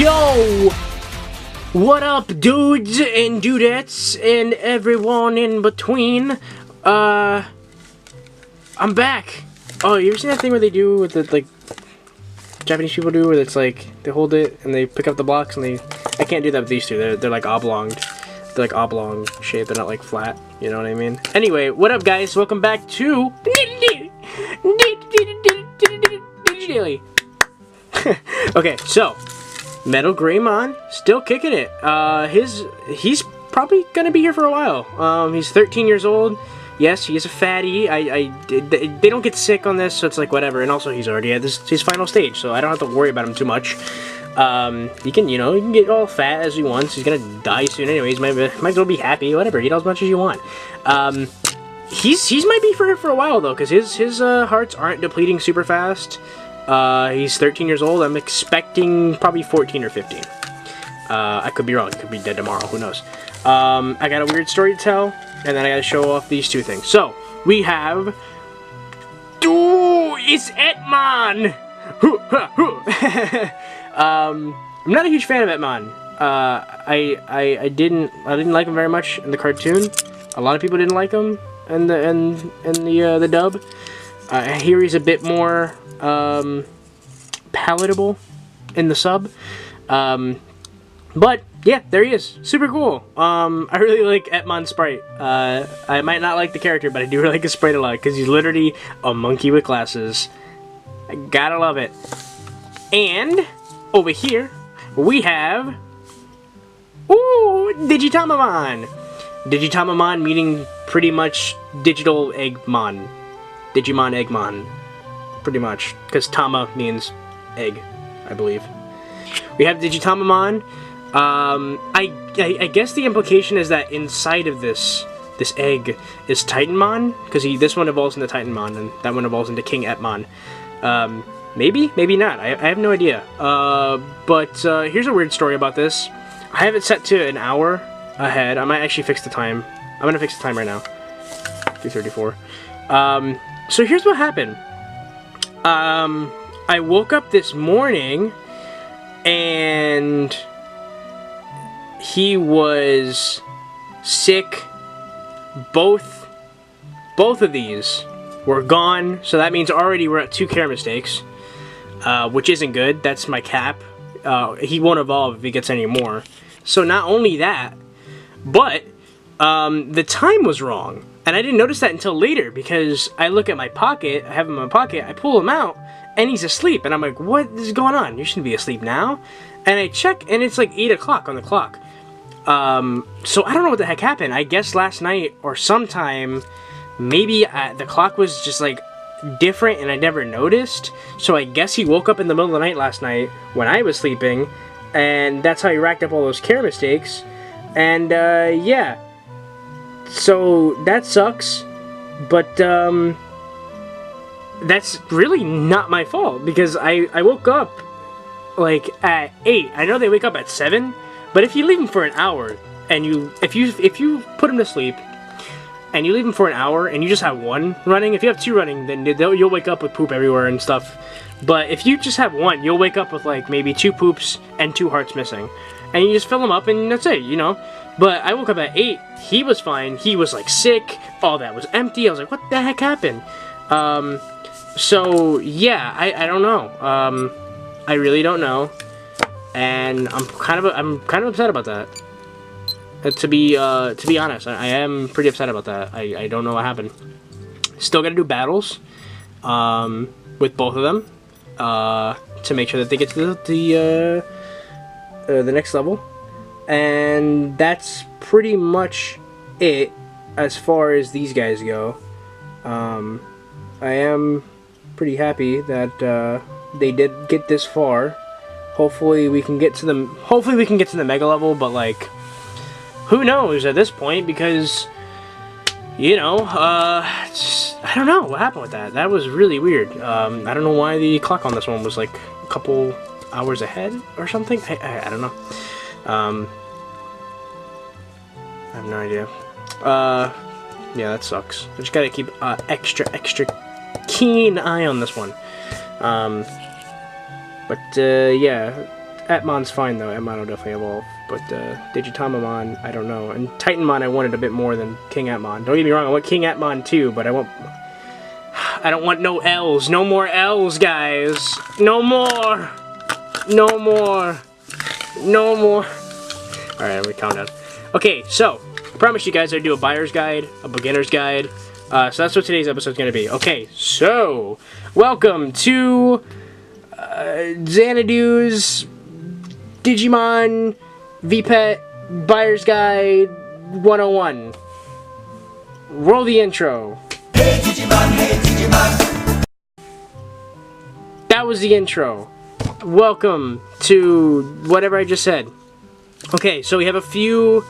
Yo! What up, dudes and dudettes and everyone in between? I'm back. Oh, you ever seen that thing where they do with the, like, Japanese people do, where it's like, they hold it and they pick up the blocks and they... I can't do that with these two. They're like oblong. They're like oblong shape. They're not like flat. You know what I mean? Anyway, what up, guys? Welcome back to... DigiDaily. Okay, so... Metal Greymon, still kicking it. He's probably gonna be here for a while. He's 13 years old. Yes, he is a fatty. They don't get sick on this, so it's like whatever. And also, he's already at his final stage, so I don't have to worry about him too much. He can, you know, he can get all fat as he wants. He's gonna die soon anyways. Might as well be happy. Whatever, eat as much as you want. He's might be for a while though, because his hearts aren't depleting super fast. He's 13 years old. I'm expecting probably 14 or 15. I could be wrong. He could be dead tomorrow. Who knows? I got a weird story to tell, and then I gotta show off these two things. So, we have... It's Etmon! I'm not a huge fan of Etmon. I didn't like him very much in the cartoon. A lot of people didn't like him in the dub. I hear he's a bit more palatable in the sub. But yeah, there he is. Super cool. I really like Etmon's sprite. I might not like the character, but I do really like his sprite a lot because he's literally a monkey with glasses. I gotta love it. And over here we have Digitamamon. Digitamamon meaning pretty much digital Eggmon. Digimon Eggmon. Pretty much, because Tama means egg, I believe. We have Digitamamon. I guess the implication is that inside of this egg is Titanmon, because this one evolves into Titanmon, and that one evolves into King Etmon. Maybe not. I have no idea. But here's a weird story about this. I have it set to an hour ahead. I might actually fix the time. I'm gonna fix the time right now. 3:34. So here's what happened. I woke up this morning and he was sick. Both of these were gone, so that means already we're at 2 care mistakes, which isn't good. That's my cap. He won't evolve if he gets any more. So not only that, but the time was wrong. And I didn't notice that until later, because I look at my pocket, I have him in my pocket, I pull him out, and he's asleep. And I'm like, what is going on? You shouldn't be asleep now. And I check, and it's like 8 o'clock on the clock. So I don't know what the heck happened. I guess last night, or sometime, maybe the clock was just like different, and I never noticed. So I guess he woke up in the middle of the night last night, when I was sleeping, and that's how he racked up all those care mistakes. And, yeah. So, that sucks, but, that's really not my fault, because I woke up, like, at 8. I know they wake up at 7, but if you leave them for an hour, and if you put them to sleep, and you leave them for an hour, and you just have one running, if you have 2 running, then you'll wake up with poop everywhere and stuff. But if you just have 1, you'll wake up with, like, maybe 2 poops and 2 hearts missing. And you just fill them up, and that's it, you know? But I woke up at 8, he was fine, he was like sick, all that was empty. I was like, what the heck happened? So yeah, I don't know. I really don't know. And I'm kind of upset about that. To be honest, I am pretty upset about that. I don't know what happened. Still gotta do battles with both of them to make sure that they get to the next level. And that's pretty much it as far as these guys go. I am pretty happy that they did get this far. Hopefully we can get to the mega level, but like, who knows at this point, because you know, I don't know what happened with that. That was really weird. I don't know why the clock on this one was like a couple hours ahead or something. I don't know. I have no idea. Yeah, that sucks. I just gotta keep extra keen eye on this one. But yeah, Etmon's fine though. Etmon will definitely evolve. But Digitamamon, I don't know. And Titanmon I wanted a bit more than King Etmon. Don't get me wrong, I want King Etmon too, but I don't want no L's. No more L's, guys. No more. No more. No more. Alright, I'm gonna count down. Okay, so, I promise you guys I'd do a buyer's guide, a beginner's guide. So that's what today's episode is going to be. Okay, so, welcome to Xanaxdu's Digimon Vpet Buyer's Guide 101. Roll the intro. Hey Digimon, hey Digimon. That was the intro. Welcome to whatever I just said. Okay, so we have a few...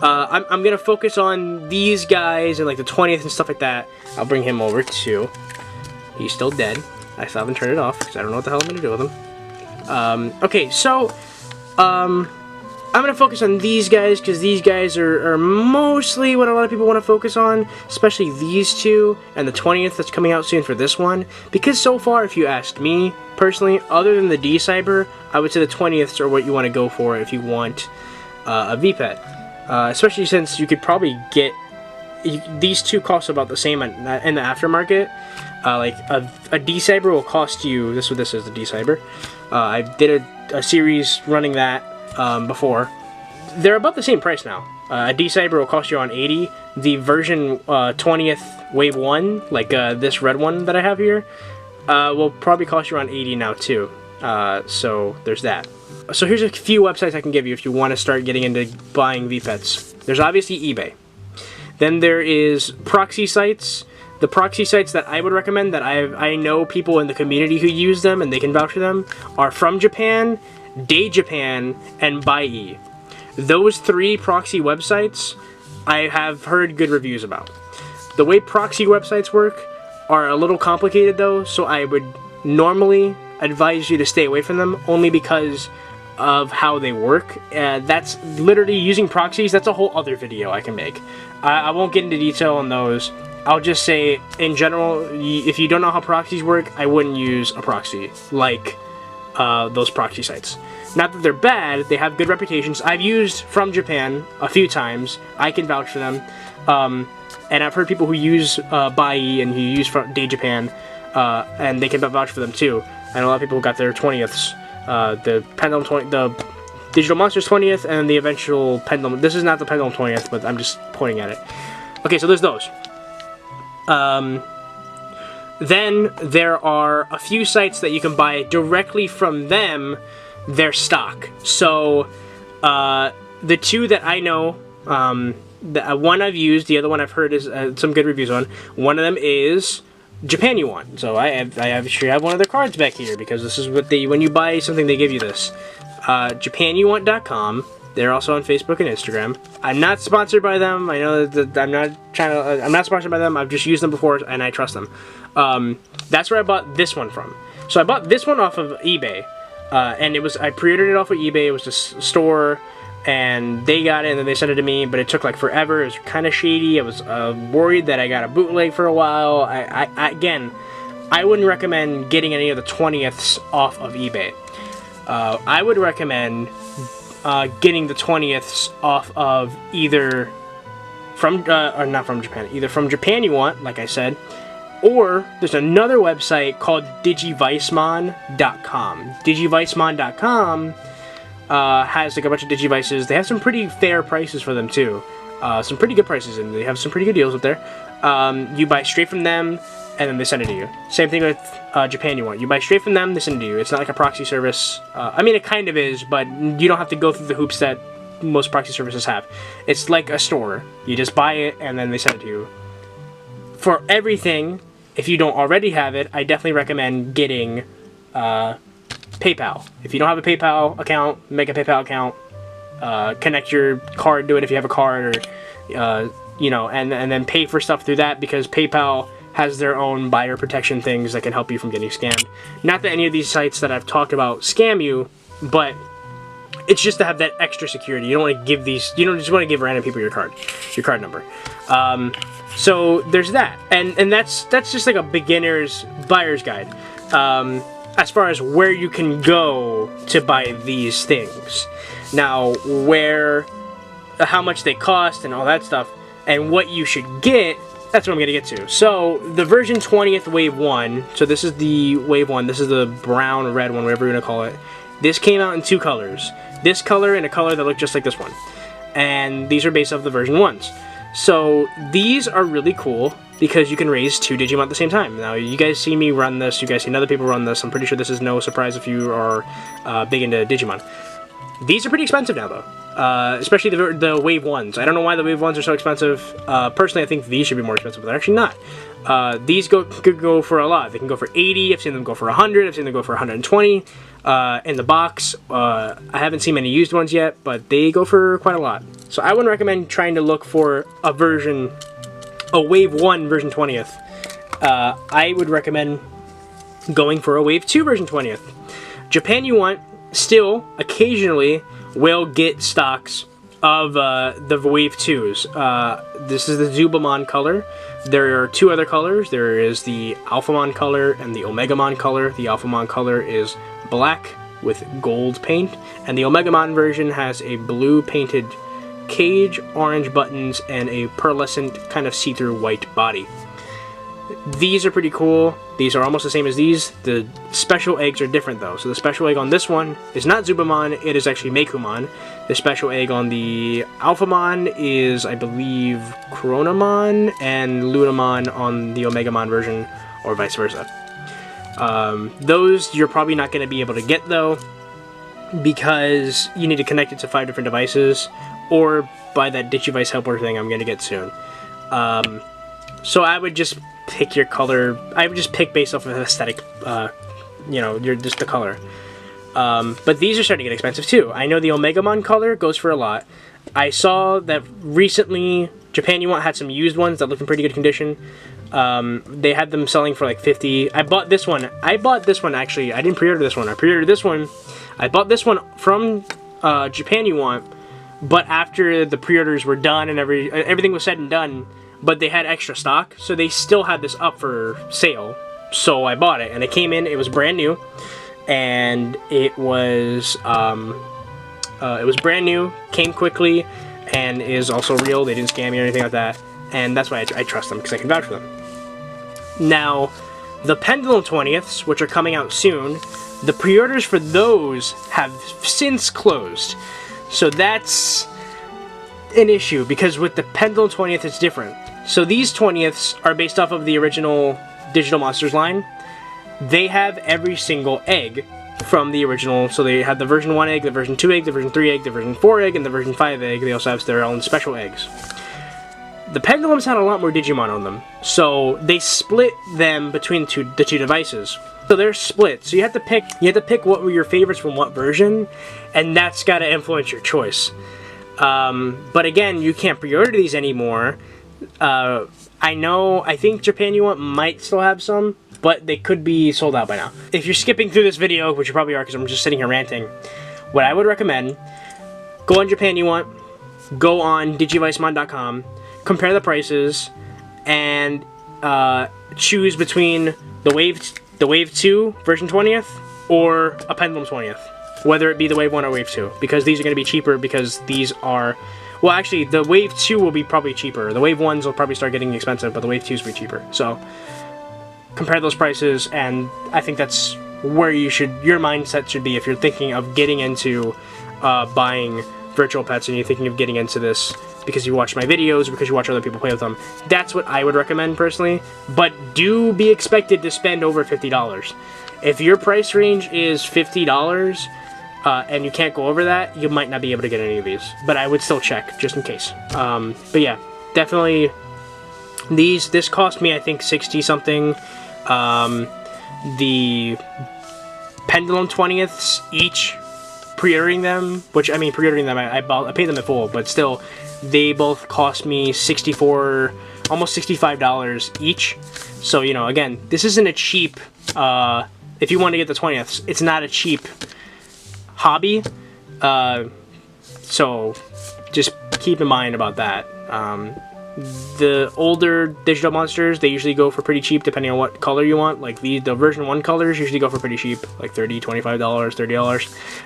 I'm gonna focus on these guys and like the 20th and stuff like that. I'll bring him over too. He's still dead. I still haven't turned it off because I don't know what the hell I'm gonna do with him. Okay, so I'm gonna focus on these guys because these guys are mostly what a lot of people want to focus on, especially these two and the 20th that's coming out soon for this one. Because so far, if you asked me personally, other than the D-Cyber, I would say the 20ths are what you want to go for if you want a VPET. Especially since you could probably get... these two cost about the same in the aftermarket. Like, a D-Cyber will cost you... This is the D-Cyber. I did a series running that before. They're about the same price now. A D-Cyber will cost you around 80. The version 20th Wave 1, like this red one that I have here, will probably cost you around 80 now too. So there's that. So here's a few websites I can give you if you want to start getting into buying VPETs. There's obviously eBay. Then there is proxy sites. The proxy sites that I would recommend, that I know people in the community who use them and they can vouch for them, are From Japan, Day Japan, and Buy. Those three proxy websites I have heard good reviews about. The way proxy websites work are a little complicated though, so I would normally advise you to stay away from them only because of how they work. That's literally using proxies. That's a whole other video I can make. I won't get into detail on those. I'll just say, in general, if you don't know how proxies work, I wouldn't use a proxy like those proxy sites. Not that they're bad, they have good reputations. I've used From Japan a few times. I can vouch for them. And I've heard people who use Buy and who use Day Japan, and they can vouch for them too. I know a lot of people who got their 20ths. The Pendulum 20, the Digital Monsters 20th, and the eventual Pendulum. This is not the Pendulum 20th, but I'm just pointing at it. Okay, so there's those. Then there are a few sites that you can buy directly from them, their stock. So the two that I know, the one I've used, the other one I've heard is some good reviews on. One of them is Japan Yuan. So I actually have one of their cards back here because this is what when you buy something they give you this. JapanYuan.com. They're also on Facebook and Instagram. I'm not sponsored by them. I know that I'm not sponsored by them. I've just used them before and I trust them. That's where I bought this one from. So I bought this one off of eBay, and I pre-ordered it off of eBay. It was just a store, and they got it and then they sent it to me, but it took like forever. It was kind of shady. I was worried that I got a bootleg for a while. Again, I wouldn't recommend getting any of the 20ths off of eBay. I would recommend getting the 20ths off of either or not from Japan, either from Japan like I said, or there's another website called digivicemon.com. Digivicemon.com has like a bunch of Digivices. They have some pretty fair prices for them too. Some pretty good prices, and they have some pretty good deals up there. You buy straight from them, and then they send it to you. Same thing with Japan You buy straight from them, they send it to you. It's not like a proxy service. I mean, it kind of is, but you don't have to go through the hoops that most proxy services have. It's like a store. You just buy it, and then they send it to you. For everything, if you don't already have it, I definitely recommend getting PayPal. If you don't have a PayPal account, make a PayPal account. Connect your card to it if you have a card, or you know, and then pay for stuff through that, because PayPal has their own buyer protection things that can help you from getting scammed. Not that any of these sites that I've talked about scam you, but it's just to have that extra security. You don't want to give you don't just want to give random people your card number. So there's that, and that's just like a beginner's buyer's guide. I as far as where you can go to buy these things. Now, how much they cost and all that stuff, and what you should get, that's what I'm going to get to. So, the version 20th Wave 1, so this is the Wave 1, this is the brown, red one, whatever you're going to call it. This came out in 2 colors. This color and a color that looked just like this one. And these are based off the version 1s. So, these are really cool because you can raise 2 Digimon at the same time. Now, you guys see me run this, you guys see other people run this. I'm pretty sure this is no surprise if you are big into Digimon. These are pretty expensive now, though. Especially the Wave 1s. I don't know why the Wave 1s are so expensive. Personally, I think these should be more expensive, but they're actually not. These could go for a lot. They can go for 80, I've seen them go for 100, I've seen them go for 120 in the box. I haven't seen many used ones yet, but they go for quite a lot. So I would recommend trying to look for a Wave 1 version 20th. I would recommend going for a Wave 2 version 20th. Japan You Want still occasionally will get stocks of the Wave 2s. This is the Zubamon color. There are 2 other colors. There is the Alphamon color and the Omegamon color. The Alphamon color is black with gold paint, and the Omegamon version has a blue painted cage, orange buttons, and a pearlescent kind of see-through white body. These are pretty cool. These are almost the same as these. The special eggs are different though. So the special egg on this one is not Zubamon, it is actually Mekumon. The special egg on the Alphamon is, I believe, Chronamon, and Lunamon on the Omegamon version, or vice versa. Those you're probably not going to be able to get though, because you need to connect it to 5 different devices, or buy that Digivice helper thing I'm going to get soon. So I would just pick your color. I would just pick based off of aesthetic, just the color. But these are starting to get expensive too. I know the Omegamon color goes for a lot. I saw that recently Japan You Want had some used ones that look in pretty good condition. They had them selling for like 50. I bought this one. Actually. I didn't pre-order this one. I pre-ordered this one. I bought this one from Japan You Want, but after the pre-orders were done and everything was said and done, but they had extra stock, so they still had this up for sale. So I bought it, and it came in. It was brand new, and it was brand new. Came quickly, and is also real. They didn't scam me or anything like that, and that's why I trust them, because I can vouch for them. Now, the Pendulum 20ths, which are coming out soon, the pre-orders for those have since closed. So that's an issue, because with the Pendulum 20th it's different. So these 20ths are based off of the original Digital Monsters line. They have every single egg from the original. So they have the version 1 egg, the version 2 egg, the version 3 egg, the version 4 egg, and the version 5 egg. They also have their own special eggs. The Pendulums had a lot more Digimon on them, so they split them between the two devices. So they're split. So you have to pick what were your favorites from what version, and that's got to influence your choice. But again, you can't pre-order these anymore. I think Japan You Want might still have some, but they could be sold out by now. If you're skipping through this video, which you probably are because I'm just sitting here ranting, what I would recommend, go on Japan You Want, go on digivicemon.com, compare the prices, and choose between the Wave 2 version 20th or a Pendulum 20th. Whether it be the Wave 1 or Wave 2, because these are going to be cheaper, because these are... Well, actually, the Wave 2 will be probably cheaper. The Wave 1s will probably start getting expensive, but the Wave 2s will be cheaper. So, compare those prices, and I think that's where your mindset should be if you're thinking of getting into buying virtual pets, and you're thinking of getting into this because you watch my videos, or because you watch other people play with them. That's what I would recommend, personally. But do be expected to spend over $50. If your price range is $50... and you can't go over that, you might not be able to get any of these. But I would still check, just in case. But yeah, definitely, this cost me, I think, 60-something. The Pendulum 20ths, each, pre-ordering them, which, I mean, pre-ordering them, I paid them in full, but still, they both cost me $64, almost $65 each. So, you know, again, this isn't a cheap, if you want to get the 20ths, it's not a cheap hobby, so just keep in mind about that. The older digital monsters, they usually go for pretty cheap depending on what color you want. Like the version 1 colors usually go for pretty cheap, like $30, $25,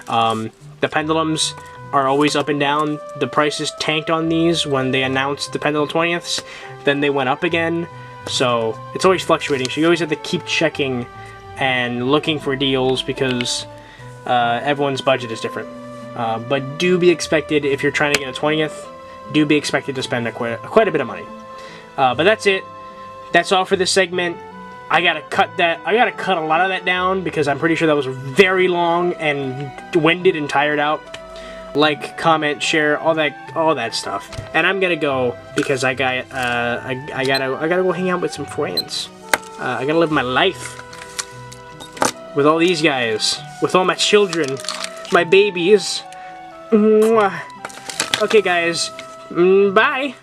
$30. The pendulums are always up and down. The prices tanked on these when they announced the pendulum 20ths, then they went up again. So it's always fluctuating. So you always have to keep checking and looking for deals because everyone's budget is different. But do be expected, if you're trying to get a 20th, do be expected to spend quite a bit of money. But that's it. That's all for this segment. I gotta cut a lot of that down because I'm pretty sure that was very long and winded and tired out. Like, comment, share, all that stuff. And I'm gonna go because I gotta go hang out with some friends. I gotta live my life with all these guys, with all my children, my babies. Mwah. Okay, guys. Bye.